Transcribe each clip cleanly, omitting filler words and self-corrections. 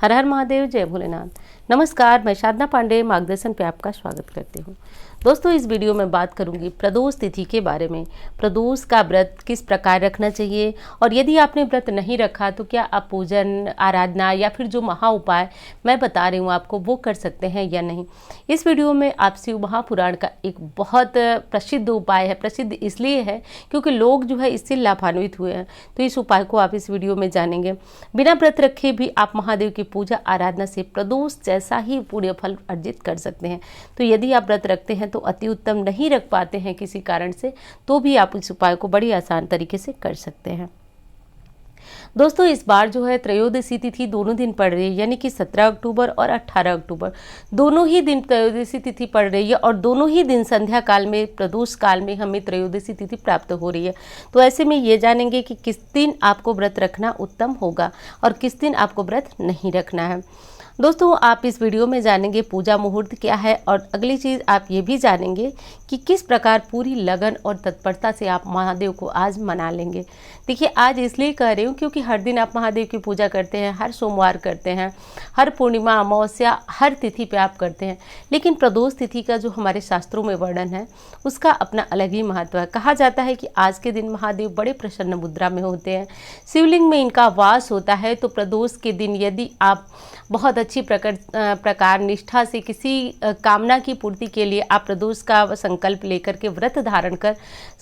हर हर महादेव, जय भोलेनाथ। नमस्कार, मैं साधना पांडे मार्गदर्शन पे आपका स्वागत करती हूँ। दोस्तों, इस वीडियो में बात करूंगी प्रदोष तिथि के बारे में। प्रदोष का व्रत किस प्रकार रखना चाहिए और यदि आपने व्रत नहीं रखा तो क्या आप पूजन, आराधना या फिर जो महा उपाय मैं बता रही हूँ आपको वो कर सकते हैं या नहीं। इस वीडियो में आप शिव महापुराण का एक बहुत प्रसिद्ध उपाय है, प्रसिद्ध इसलिए है क्योंकि लोग जो है इससे लाभान्वित हुए हैं, तो इस उपाय को आप इस वीडियो में जानेंगे। बिना व्रत रखे भी आप महादेव की पूजा आराधना से प्रदोष जैसा ही पुण्य फल अर्जित कर सकते हैं। तो यदि आप व्रत रखते हैं तो अति उत्तम, नहीं रख पाते हैं किसी कारण से, तो भी आप इस उपाय को बड़ी आसान तरीके से कर सकते हैं। दोस्तों, इस बार जो है त्रयोदशी तिथि दोनों दिन पड़ रही है, यानी कि 17 अक्टूबर और 18 अक्टूबर दोनों ही दिन त्रयोदशी तिथि पड़ रही है और दोनों ही दिन संध्या काल में, प्रदोष काल में हमें त्रयोदशी तिथि प्राप्त हो रही है। तो ऐसे में ये जानेंगे कि किस दिन आपको व्रत रखना उत्तम होगा और किस दिन आपको व्रत नहीं रखना है। दोस्तों, आप इस वीडियो में जानेंगे पूजा मुहूर्त क्या है और अगली चीज़ आप ये भी जानेंगे कि किस प्रकार पूरी लगन और तत्परता से आप महादेव को आज मना लेंगे। देखिए, आज इसलिए कह रही हूँ क्योंकि हर दिन आप महादेव की पूजा करते हैं, हर सोमवार करते हैं, हर पूर्णिमा, अमावस्या, हर तिथि पे आप करते हैं, लेकिन प्रदोष तिथि का जो हमारे शास्त्रों में वर्णन है उसका अपना अलग ही महत्व है। कहा जाता है कि आज के दिन महादेव बड़े प्रसन्न मुद्रा में होते हैं, शिवलिंग में इनका वास होता है। तो प्रदोष के दिन यदि आप बहुत अच्छी प्रकार निष्ठा से किसी कामना की पूर्ति के लिए आप प्रदोष का संकल्प लेकर के व्रत धारण कर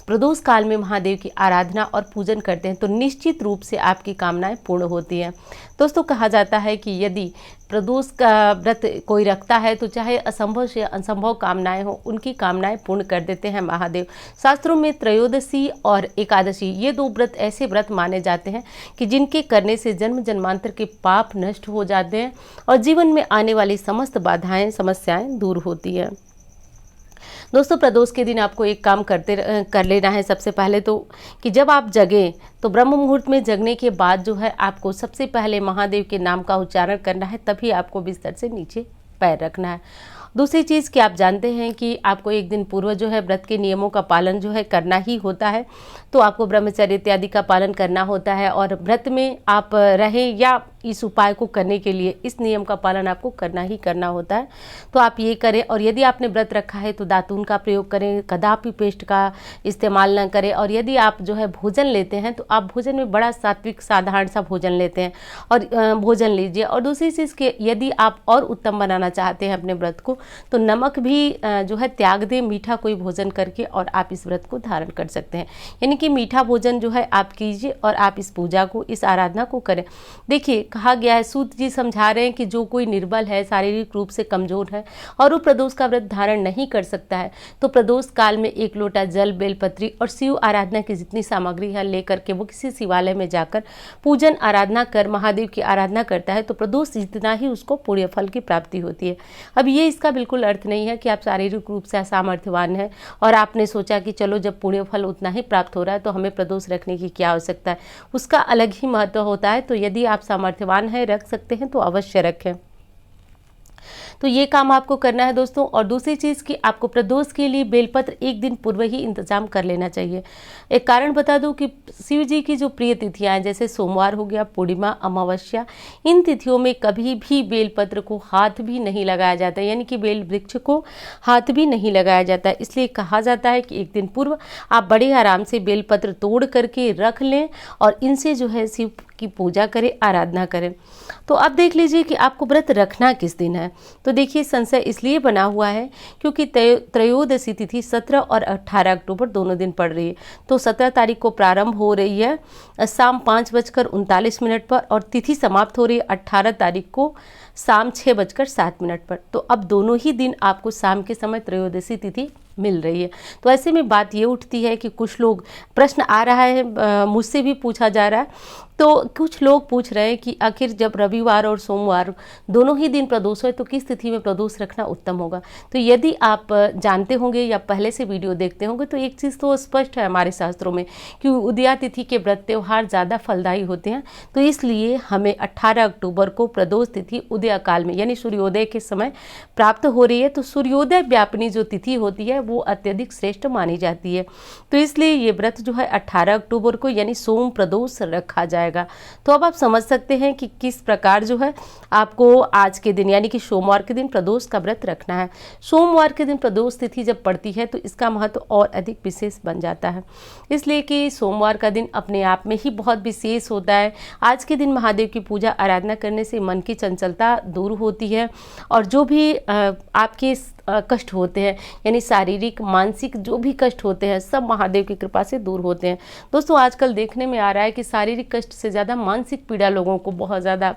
प्रदोष काल में महादेव की आराधना और पूजन करते हैं तो निश्चित रूप से आपकी कामनाएं पूर्ण होती हैं। दोस्तों, कहा जाता है कि यदि प्रदोष का व्रत कोई रखता है तो चाहे असंभव से असंभव कामनाएं हो, उनकी कामनाएं पूर्ण कर देते हैं महादेव। शास्त्रों में त्रयोदशी और एकादशी ये दो व्रत ऐसे व्रत माने जाते हैं कि जिनके करने से जन्म जन्मांतर के पाप नष्ट हो जाते हैं और जीवन में आने वाली समस्त बाधाएं, समस्याएं दूर होती हैं। दोस्तों, प्रदोष के दिन आपको एक काम कर लेना है। सबसे पहले तो कि जब आप जगें तो ब्रह्म मुहूर्त में जगने के बाद जो है आपको सबसे पहले महादेव के नाम का उच्चारण करना है, तभी आपको बिस्तर से नीचे पैर रखना है। दूसरी चीज़ कि आप जानते हैं कि आपको एक दिन पूर्व जो है व्रत के नियमों का पालन जो है करना ही होता है। तो आपको ब्रह्मचर्य इत्यादि का पालन करना होता है और व्रत में आप रहें या इस उपाय को करने के लिए इस नियम का पालन आपको करना ही करना होता है। तो आप ये करें और यदि आपने व्रत रखा है तो दातून का प्रयोग करें, कदापि पेस्ट का इस्तेमाल न करें। और यदि आप जो है भोजन लेते हैं तो आप भोजन में बड़ा सात्विक साधारण सा भोजन लेते हैं और भोजन लीजिए। और दूसरी चीज़ के यदि आप और उत्तम बनाना चाहते हैं अपने व्रत को तो नमक भी जो है त्याग दें, मीठा कोई भोजन करके और आप इस व्रत को धारण कर सकते हैं। यानी कि मीठा भोजन जो है आप कीजिए और आप इस पूजा को, इस आराधना को करें। देखिए, कहा गया है, सूत जी समझा रहे हैं कि जो कोई निर्बल है, शारीरिक रूप से कमजोर है और वो प्रदोष का व्रत धारण नहीं कर सकता है तो प्रदोष काल में एक लोटा जल, बेलपत्री और शिव आराधना की जितनी सामग्री है लेकर के वो किसी शिवालय में जाकर पूजन आराधना कर महादेव की आराधना करता है तो प्रदोष जितना ही उसको पुण्य फल की प्राप्ति होती है। अब ये इसका बिल्कुल अर्थ नहीं है कि आप शारीरिक रूप से असामर्थ्यवान हैं और आपने सोचा कि चलो जब पुण्य फल उतना ही प्राप्त हो रहा है तो हमें प्रदोष रखने की क्या आवश्यकता है। उसका अलग ही महत्व होता है। तो यदि आप सामर्थ्यवान हैं, रख सकते हैं तो अवश्य रखें। तो ये काम आपको करना है दोस्तों। और दूसरी चीज़ कि आपको प्रदोष के लिए बेलपत्र एक दिन पूर्व ही इंतजाम कर लेना चाहिए। एक कारण बता दूं कि शिव जी की जो प्रिय तिथियां हैं, जैसे सोमवार हो गया, पूर्णिमा, अमावस्या, इन तिथियों में कभी भी बेलपत्र को हाथ भी नहीं लगाया जाता है, यानी कि बेल वृक्ष को हाथ भी नहीं लगाया जाता है। इसलिए कहा जाता है कि एक दिन पूर्व आप बड़े आराम से बेलपत्र तोड़ करके रख लें और इनसे जो है शिव की पूजा करें, आराधना करें। तो अब देख लीजिए कि आपको व्रत रखना किस दिन है। तो देखिए, संशय इसलिए बना हुआ है क्योंकि त्रयोदशी तिथि 17 और 18 अक्टूबर दोनों दिन पड़ रही है। तो 17 तारीख को प्रारंभ हो रही है शाम 5:39 पर और तिथि समाप्त हो रही है 18 तारीख को शाम 6:07 पर। तो अब दोनों ही दिन आपको शाम के समय त्रयोदशी तिथि मिल रही है। तो ऐसे में बात ये उठती है कि कुछ लोग, प्रश्न आ रहा है, मुझसे भी पूछा जा रहा है, तो कुछ लोग पूछ रहे हैं कि आखिर जब रविवार और सोमवार दोनों ही दिन प्रदोष है तो किस तिथि में प्रदोष रखना उत्तम होगा। तो यदि आप जानते होंगे या पहले से वीडियो देखते होंगे तो एक चीज़ तो स्पष्ट है हमारे शास्त्रों में कि उदया तिथि के व्रत त्यौहार ज़्यादा फलदायी होते हैं। तो इसलिए हमें 18 अक्टूबर को प्रदोष तिथि उदय काल में, यानी सूर्योदय के समय प्राप्त हो रही है। तो सूर्योदय व्यापिनी जो तिथि होती है वो अत्यधिक श्रेष्ठ मानी जाती है। तो इसलिए ये व्रत जो है 18 अक्टूबर को यानी सोम प्रदोष रखा जाए। जाएगा। तो अब आप समझ सकते हैं कि किस प्रकार जो है आपको आज के दिन यानी कि सोमवार के दिन प्रदोष का व्रत रखना है। सोमवार के दिन प्रदोष तिथि जब पड़ती है तो इसका महत्व और अधिक विशेष बन जाता है, इसलिए कि सोमवार का दिन अपने आप में ही बहुत विशेष होता है। आज के दिन महादेव की पूजा आराधना करने से मन की चंचलता दूर होती है और जो भी आपके कष्ट होते हैं यानी शारीरिक मानसिक जो भी कष्ट होते हैं सब महादेव की कृपा से दूर होते हैं। दोस्तों आजकल देखने में आ रहा है कि शारीरिक कष्ट से ज़्यादा मानसिक पीड़ा लोगों को बहुत ज़्यादा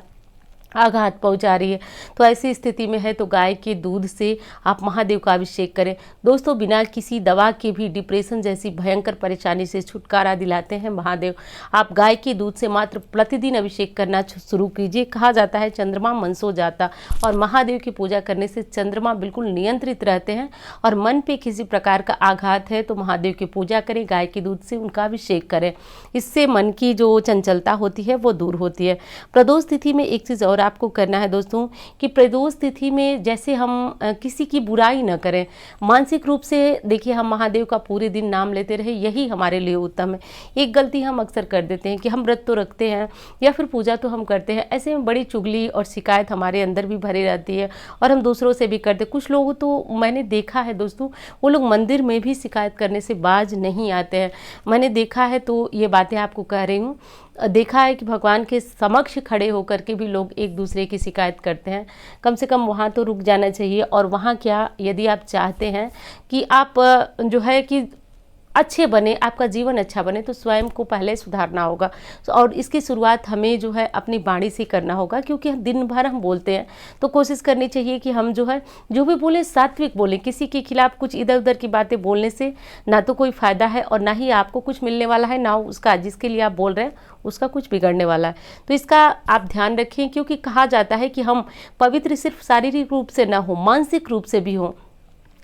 आघात पहुंचा रही है। तो ऐसी स्थिति में है तो गाय के दूध से आप महादेव का अभिषेक करें। दोस्तों बिना किसी दवा के भी डिप्रेशन जैसी भयंकर परेशानी से छुटकारा दिलाते हैं महादेव। आप गाय के दूध से मात्र प्रतिदिन अभिषेक करना शुरू कीजिए। कहा जाता है चंद्रमा मन सो जाता, और महादेव की पूजा करने से चंद्रमा बिल्कुल नियंत्रित रहते हैं। और मन पे किसी प्रकार का आघात है तो महादेव की पूजा करें, गाय के दूध से उनका अभिषेक करें। इससे मन की जो चंचलता होती है वो दूर होती है। प्रदोष तिथि में एक चीज़ और आपको करना है दोस्तों कि प्रदोष तिथि में जैसे हम किसी की बुराई न करें, मानसिक रूप से देखिए हम महादेव का पूरे दिन नाम लेते रहे, यही हमारे लिए उत्तम है। एक गलती हम अक्सर कर देते हैं कि हम व्रत तो रखते हैं या फिर पूजा तो हम करते हैं, ऐसे में बड़ी चुगली और शिकायत हमारे अंदर भी भरी रहती है और हम दूसरों से भी करते। कुछ लोग तो मैंने देखा है दोस्तों, वो लोग मंदिर में भी शिकायत करने से बाज नहीं आते हैं। मैंने देखा है तो ये बातें आपको कह रही हूँ। देखा है कि भगवान के समक्ष खड़े होकर के भी लोग एक दूसरे की शिकायत करते हैं। कम से कम वहाँ तो रुक जाना चाहिए। और वहाँ क्या, यदि आप चाहते हैं कि आप जो है कि अच्छे बने, आपका जीवन अच्छा बने, तो स्वयं को पहले सुधारना होगा। और इसकी शुरुआत हमें जो है अपनी वाणी से करना होगा, क्योंकि दिन भर हम बोलते हैं तो कोशिश करनी चाहिए कि हम जो है जो भी बोले सात्विक बोलें। किसी के खिलाफ कुछ इधर उधर की बातें बोलने से ना तो कोई फ़ायदा है और ना ही आपको कुछ मिलने वाला है, ना उसका जिसके लिए आप बोल रहे हैं उसका कुछ बिगड़ने वाला है। तो इसका आप ध्यान रखें, क्योंकि कहा जाता है कि हम पवित्र सिर्फ शारीरिक रूप से ना हो, मानसिक रूप से भी हो,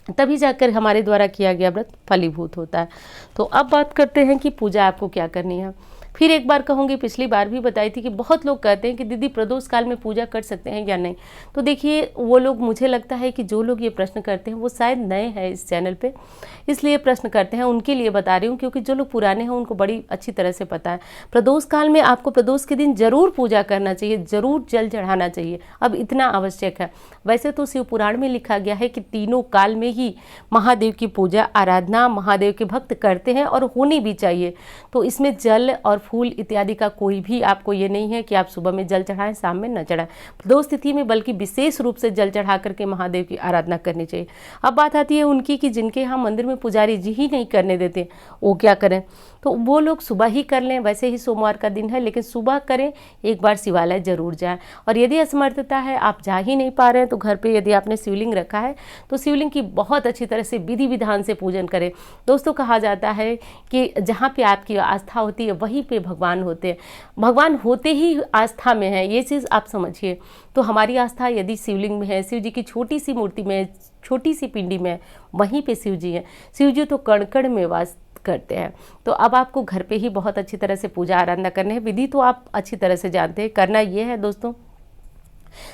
तभी जाकर हमारे द्वारा किया गया व्रत फलीभूत होता है। तो अब बात करते हैं कि पूजा आपको क्या करनी है। फिर एक बार कहूँगी, पिछली बार भी बताई थी कि बहुत लोग कहते हैं कि दीदी प्रदोष काल में पूजा कर सकते हैं या नहीं। तो देखिए वो लोग, मुझे लगता है कि जो लोग ये प्रश्न करते हैं वो शायद नए हैं इस चैनल पे, इसलिए प्रश्न करते हैं, उनके लिए बता रही हूँ, क्योंकि जो लोग पुराने हैं उनको बड़ी अच्छी तरह से पता है। प्रदोष काल में आपको प्रदोष के दिन जरूर पूजा करना चाहिए, जरूर जल चढ़ाना चाहिए। अब इतना आवश्यक है। वैसे तो शिव पुराण में लिखा गया है कि तीनों काल में ही महादेव की पूजा आराधना महादेव के भक्त करते हैं और होनी भी चाहिए। तो इसमें जल और फूल इत्यादि का कोई भी आपको ये नहीं है कि आप सुबह में जल चढ़ाएं शाम में न चढ़ाएं। प्रदोष तिथि में बल्कि विशेष रूप से जल चढ़ा करके महादेव की आराधना करनी चाहिए। अब बात आती है उनकी कि जिनके यहाँ मंदिर में पुजारी जी ही नहीं करने देते, वो क्या करें। तो वो लोग सुबह ही कर लें। वैसे ही सोमवार का दिन है, लेकिन सुबह करें, एक बार शिवालय जरूर जाएं। और यदि असमर्थता है, आप जा ही नहीं पा रहे हैं, तो घर पे यदि आपने शिवलिंग रखा है तो शिवलिंग की बहुत अच्छी तरह से विधि विधान से पूजन करें। दोस्तों कहा जाता है कि जहाँ पे आपकी आस्था होती है वहीं पे भगवान होते हैं। भगवान होते ही आस्था में है, ये चीज़ आप समझिए। तो हमारी आस्था यदि शिवलिंग में है, शिव जी की छोटी सी मूर्ति में, छोटी सी पिंडी में, वहीं पे शिव जी हैं। शिव जी तो कण कण में वास करते हैं। तो अब आपको घर पे ही बहुत अच्छी तरह से पूजा आराधना करनी है। विधि तो आप अच्छी तरह से जानते हैं। करना ये है दोस्तों,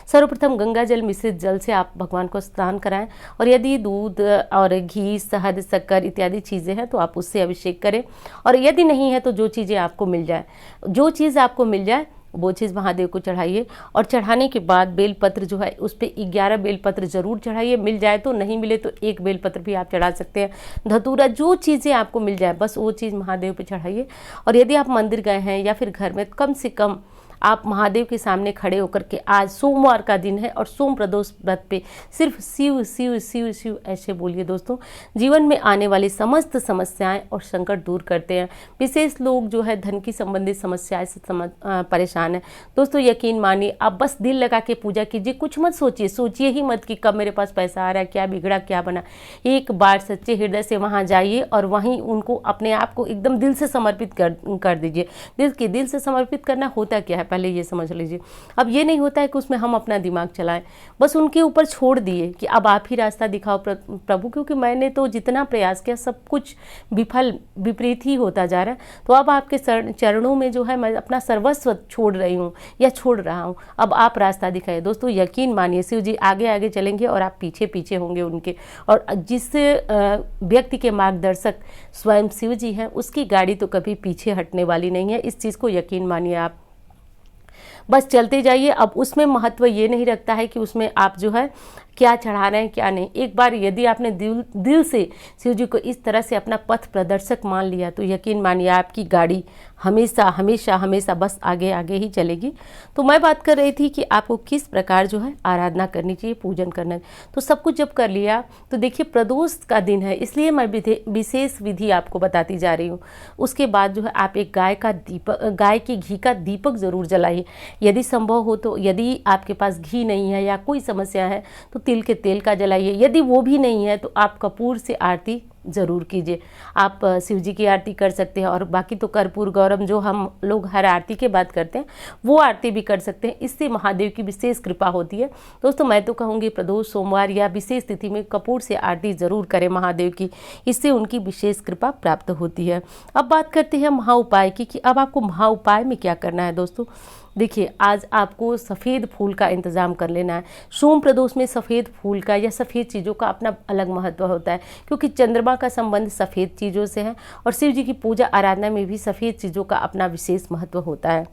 सर्वप्रथम गंगा जल मिश्रित जल से आप भगवान को स्नान कराएं, और यदि दूध और घी, शहद, शक्कर इत्यादि चीज़ें हैं तो आप उससे अभिषेक करें। और यदि नहीं है तो जो चीज़ें आपको मिल जाए, जो चीज़ आपको मिल जाए वो चीज़ महादेव को चढ़ाइए। और चढ़ाने के बाद बेलपत्र जो है उस पर 11 बेलपत्र जरूर चढ़ाइए। मिल जाए तो, नहीं मिले तो एक बेलपत्र भी आप चढ़ा सकते हैं। धतूरा, जो चीज़ें आपको मिल जाए बस वो चीज़ महादेव पे चढ़ाइए। और यदि आप मंदिर गए हैं या फिर घर में, कम से कम आप महादेव के सामने खड़े होकर के, आज सोमवार का दिन है और सोम प्रदोष व्रत पे सिर्फ शिव शिव शिव शिव ऐसे बोलिए। दोस्तों जीवन में आने वाली समस्त समस्याएं और संकट दूर करते हैं। विशेष लोग जो है धन की संबंधित समस्याएं से परेशान है। दोस्तों यकीन मानिए, आप बस दिल लगा के पूजा कीजिए, कुछ मत सोचिए, सोचिए ही मत कि कब मेरे पास पैसा आ रहा है, क्या बिगड़ा क्या बना। एक बार सच्चे हृदय से वहाँ जाइए और वहीं उनको, अपने आप को एकदम दिल से समर्पित कर दीजिए। दिल से समर्पित करना होता क्या है पहले ये समझ लीजिए। अब ये नहीं होता है कि उसमें हम अपना दिमाग चलाएं, बस उनके ऊपर छोड़ दिए कि अब आप ही रास्ता दिखाओ प्रभु, क्योंकि मैंने तो जितना प्रयास किया सब कुछ विपरीत ही होता जा रहा है। तो अब आपके चरणों में जो है मैं अपना सर्वस्व छोड़ रही हूँ या छोड़ रहा हूँ, अब आप रास्ता दिखाइए। दोस्तों यकीन मानिए, शिव जी आगे आगे चलेंगे और आप पीछे पीछे होंगे उनके। और जिस व्यक्ति के मार्गदर्शक स्वयं शिव जी हैं, उसकी गाड़ी तो कभी पीछे हटने वाली नहीं है। इस चीज़ को यकीन मानिए आप। बस चलते जाइए। अब उसमें महत्व ये नहीं रखता है कि उसमें आप जो है क्या चढ़ा रहे हैं क्या नहीं। एक बार यदि आपने दिल से शिव जी को इस तरह से अपना पथ प्रदर्शक मान लिया तो यकीन मानिए आपकी गाड़ी हमेशा हमेशा हमेशा बस आगे आगे ही चलेगी। तो मैं बात कर रही थी कि आपको किस प्रकार जो है आराधना करनी चाहिए, पूजन करना है। तो सब कुछ जब कर लिया तो देखिए प्रदोष का दिन है, इसलिए मैं विशेष विधि आपको बताती जा रही हूँ। उसके बाद जो है आप एक गाय के घी का दीपक जरूर जलाइए यदि संभव हो तो। यदि आपके पास घी नहीं है या कोई समस्या है तो तिल के तेल का जलाइए। यदि वो भी नहीं है तो आप कपूर से आरती ज़रूर कीजिए। आप शिव जी की आरती कर सकते हैं और बाकी तो कर्पूर गौरम जो हम लोग हर आरती के बाद करते हैं वो आरती भी कर सकते हैं। इससे महादेव की विशेष कृपा होती है। दोस्तों मैं तो कहूँगी प्रदोष, सोमवार या विशेष तिथि में कपूर से आरती ज़रूर करें महादेव की, इससे उनकी विशेष कृपा प्राप्त होती है। अब बात करते हैं महा उपाय की कि अब आपको महा उपाय में क्या करना है। दोस्तों देखिए आज आपको सफ़ेद फूल का इंतज़ाम कर लेना है। सोम प्रदोष में सफ़ेद फूल का या सफ़ेद चीज़ों का अपना अलग महत्व होता है, क्योंकि चंद्रमा का संबंध सफ़ेद चीज़ों से है और शिव जी की पूजा आराधना में भी सफ़ेद चीज़ों का अपना विशेष महत्व होता है।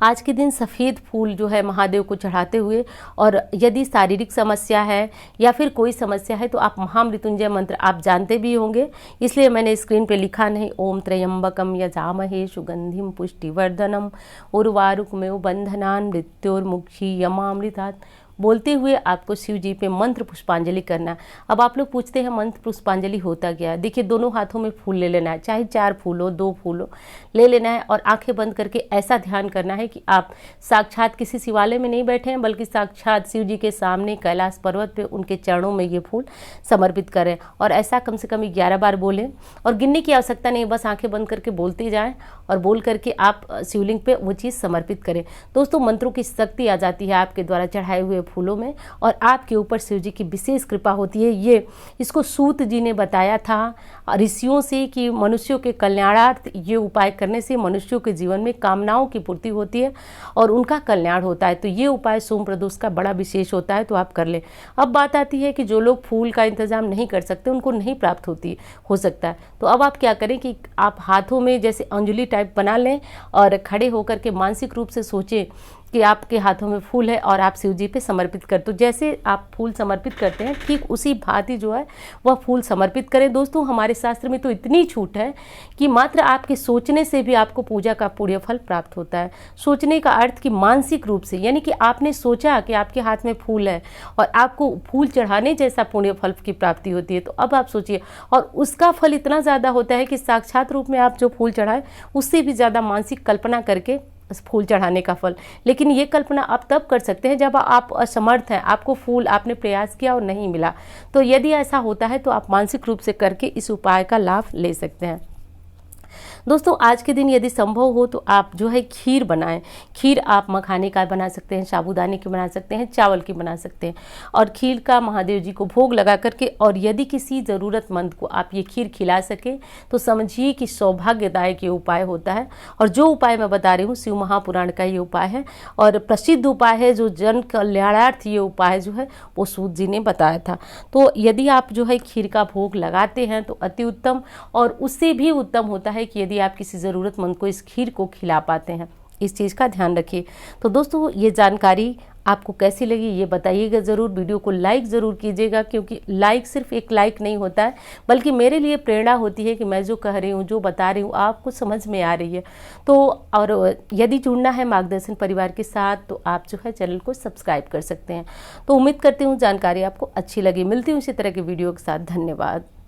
आज के दिन सफ़ेद फूल जो है महादेव को चढ़ाते हुए, और यदि शारीरिक समस्या है या फिर कोई समस्या है तो आप महामृत्युंजय मंत्र आप जानते भी होंगे, इसलिए मैंने स्क्रीन पे लिखा नहीं। ओम त्र्यंबकम यजामहे सुगंधिम पुष्टिवर्धनम उर्वारुकमेव बंधनान मृत्योर्मुक्षी यमामृतात् बोलते हुए आपको शिव जी पे मंत्र पुष्पांजलि करना है। अब आप लोग पूछते हैं मंत्र पुष्पांजलि होता क्या है। देखिए दोनों हाथों में फूल ले लेना है, चाहे 4 फूल हो 2 फूल हो, ले लेना है और आंखें बंद करके ऐसा ध्यान करना है कि आप साक्षात किसी शिवालय में नहीं बैठे हैं बल्कि साक्षात शिव जी के सामने कैलाश पर्वत पे उनके चरणों में ये फूल समर्पित करें। और ऐसा कम से कम 11 बार बोलें और गिनने की आवश्यकता नहीं, बस आंखें बंद करके बोलते जाएँ और बोल करके आप शिवलिंग पे वो चीज़ समर्पित करें। दोस्तों मंत्रों की शक्ति आ जाती है आपके द्वारा चढ़ाए हुए फूलों में और आपके ऊपर शिव जी की विशेष कृपा होती है। ये इसको सूत जी ने बताया था ऋषियों से कि मनुष्यों के कल्याणार्थ ये उपाय करने से मनुष्यों के जीवन में कामनाओं की पूर्ति होती है और उनका कल्याण होता है। तो ये उपाय सोम प्रदोष का बड़ा विशेष होता है, तो आप कर लें। अब बात आती है कि जो लोग फूल का इंतजाम नहीं कर सकते, उनको नहीं प्राप्त हो सकता है, तो अब आप क्या करें कि आप हाथों में जैसे अंजलि टाइप बना लें और खड़े होकर के मानसिक रूप से सोचें कि आपके हाथों में फूल है और आप शिव जी पे समर्पित कर, तो जैसे आप फूल समर्पित करते हैं ठीक उसी भांति जो है वह फूल समर्पित करें। दोस्तों हमारे शास्त्र में तो इतनी छूट है कि मात्र आपके सोचने से भी आपको पूजा का पुण्य फल प्राप्त होता है। सोचने का अर्थ कि मानसिक रूप से, यानी कि आपने सोचा कि आपके हाथ में फूल है और आपको फूल चढ़ाने जैसा पुण्य फल की प्राप्ति होती है। तो अब आप सोचिए, और उसका फल इतना ज़्यादा होता है कि साक्षात रूप में आप जो फूल चढ़ाए उससे भी ज़्यादा मानसिक कल्पना करके फूल चढ़ाने का फल। लेकिन ये कल्पना आप तब कर सकते हैं जब आप असमर्थ हैं, आपको फूल आपने प्रयास किया और नहीं मिला। तो यदि ऐसा होता है तो आप मानसिक रूप से करके इस उपाय का लाभ ले सकते हैं। दोस्तों आज के दिन यदि संभव हो तो आप जो है खीर बनाएं। खीर आप मखाने का बना सकते हैं, साबूदाने की बना सकते हैं, चावल की बना सकते हैं और खीर का महादेव जी को भोग लगा करके, और यदि किसी ज़रूरतमंद को आप ये खीर खिला सके तो समझिए कि सौभाग्यदायक ये उपाय होता है। और जो उपाय मैं बता रही हूँ शिव महापुराण का ये उपाय है और प्रसिद्ध उपाय है, जो जन कल्याणार्थ ये उपाय जो है वो सूत जी ने बताया था। तो यदि आप जो है खीर का भोग लगाते हैं तो अति उत्तम, और उससे भी उत्तम होता है कि यदि आप किसी ज़रूरतमंद को इस खीर को खिला पाते हैं। इस चीज़ का ध्यान रखिए। तो दोस्तों ये जानकारी आपको कैसी लगी ये बताइएगा ज़रूर। वीडियो को लाइक ज़रूर कीजिएगा, क्योंकि लाइक सिर्फ एक लाइक नहीं होता है बल्कि मेरे लिए प्रेरणा होती है कि मैं जो कह रही हूँ, जो बता रही हूँ आपको समझ में आ रही है। तो और यदि जुड़ना है मार्गदर्शन परिवार के साथ तो आप जो है चैनल को सब्सक्राइब कर सकते हैं। तो उम्मीद करती हूँ जानकारी आपको अच्छी लगी। मिलती हूँ इसी तरह के वीडियो के साथ। धन्यवाद।